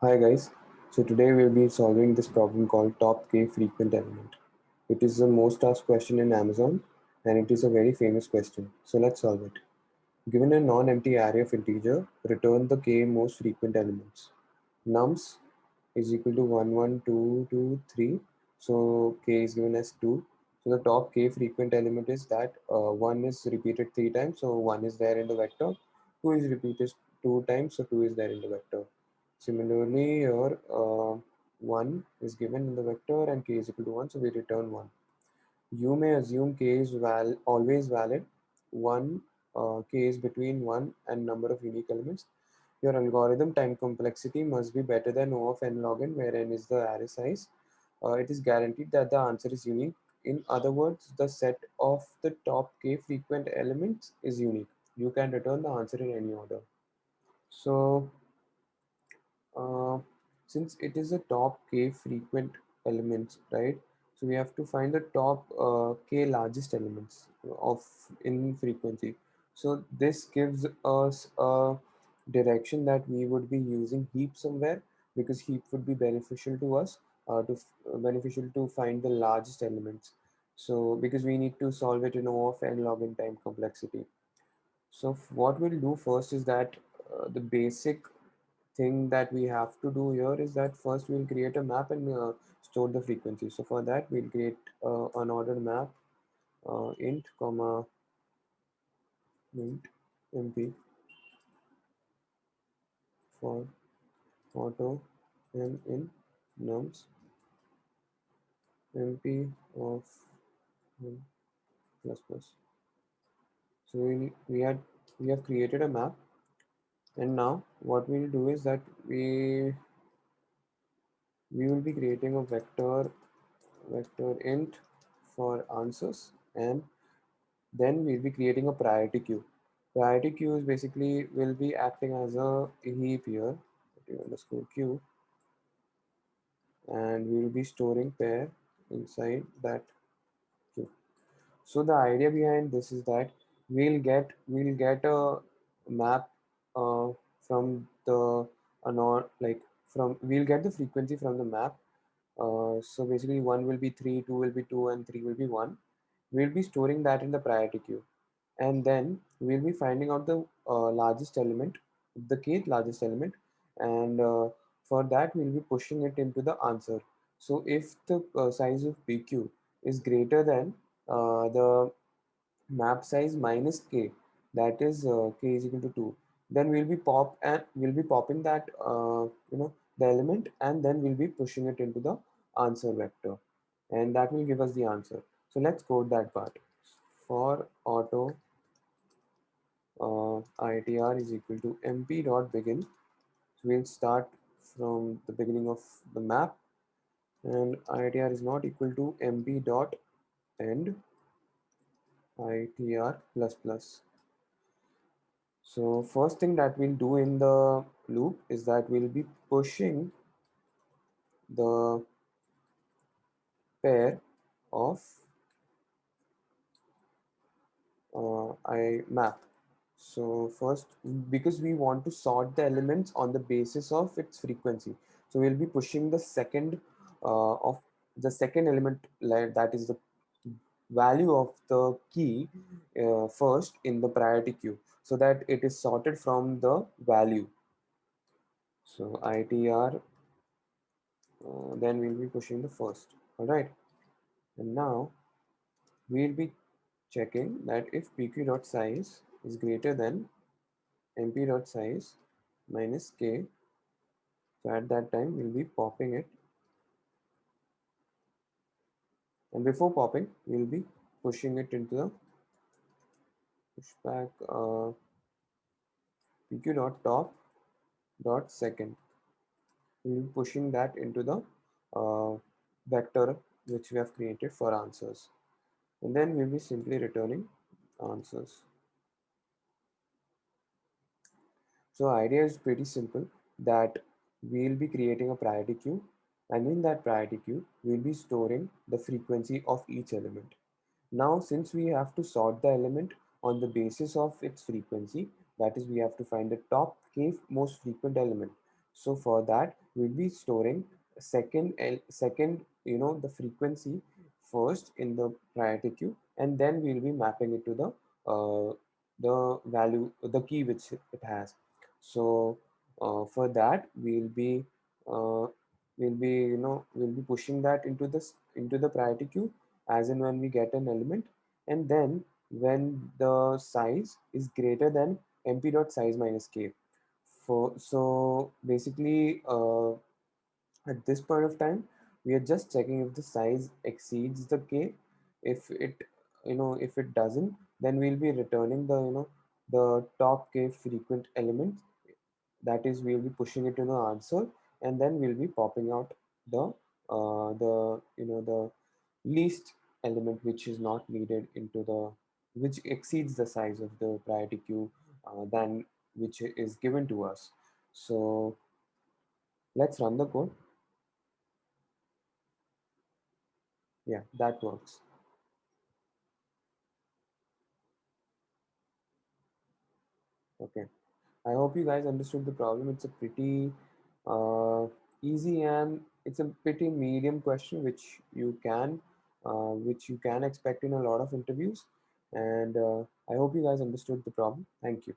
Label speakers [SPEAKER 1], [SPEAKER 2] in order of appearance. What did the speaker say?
[SPEAKER 1] Hi guys, so today we'll be solving this problem called top k frequent element. It is the most asked question in Amazon and it is a very famous question. So let's solve it. Given a non-empty array of integer, return the k most frequent elements. Nums is equal to 1, 1, 2, 2, 3. So k is given as 2. So the top k frequent element is that 1 is repeated 3 times, so 1 is there in the vector. 2 is repeated 2 times, so 2 is there in the vector. Similarly, here 1 is given in the vector and k is equal to 1, so we return 1. You may assume k is always valid. 1 k is between 1 and number of unique elements. Your algorithm time complexity must be better than O of n log n, where n is the array size. It is guaranteed that the answer is unique. In other words, the set of the top k frequent elements is unique. You can return the answer in any order. So uh, since it is a top k frequent elements, right? So we have to find the top k largest elements of in frequency. So this gives us a direction that we would be using heap somewhere, because heap would be beneficial to us, beneficial to find the largest elements. So because we need to solve it in O of n log n time complexity. So what we'll do first is that the basic thing that we have to do here is that first we'll create a map and store the frequency. So for that we'll create an ordered map, int comma int mp for auto and in nums mp of n plus plus. So we have created a map, and now what we'll do is that we will be creating a vector int for answers, and then we'll be creating a priority queue. Priority queue is basically will be acting as a heap here, underscore queue, and we will be storing pair inside that queue. So the idea behind this is that we'll get a map from the not like from we'll get the frequency from the map. So basically 1 will be 3, 2 will be 2, and 3 will be 1. We'll be storing that in the priority queue, and then we'll be finding out the largest element, the kth largest element, and for that we'll be pushing it into the answer. So if the size of pq is greater than the map size minus k, that is k is equal to 2, then we'll be popping that the element, and then we'll be pushing it into the answer vector, and that will give us the answer. So let's code that part. For auto itr is equal to mp dot begin. So we'll start from the beginning of the map, and itr is not equal to mp dot end itr plus plus. So first thing that we'll do in the loop is that we'll be pushing the pair of I map. So first, because we want to sort the elements on the basis of its frequency, so we'll be pushing the second of the second element, that is the value of the key first in the priority queue, so that it is sorted from the value. So itr, then we'll be pushing the first. All right, and now we'll be checking that if pq.size is greater than mp.size minus k. So at that time we'll be popping it, and before popping we'll be pushing it into the pushback pq.top.second. We'll be pushing that into the vector which we have created for answers, and then we'll be simply returning answers. So idea is pretty simple, that we'll be creating a priority queue, and in that priority queue we'll be storing the frequency of each element. Now since we have to sort the element on the basis of its frequency, that is we have to find the top k most frequent element. So for that, we'll be storing second, the frequency first in the priority queue, and then we'll be mapping it to the value, the key which it has. So for that, uh, we'll be pushing that into the priority queue as and when we get an element, and then when the size is greater than mp dot size minus k. So basically, at this point of time, we are just checking if the size exceeds the k. If if it doesn't, then we'll be returning the top k frequent element. That is, we'll be pushing it to the answer, and then we'll be popping out the least element which is not needed into the which exceeds the size of the priority queue than which is given to us. So let's run the code. Yeah, that works. Okay. I hope you guys understood the problem. It's a pretty uh, easy, and it's a pretty medium question which you can expect in a lot of interviews. And I hope you guys understood the problem. Thank you.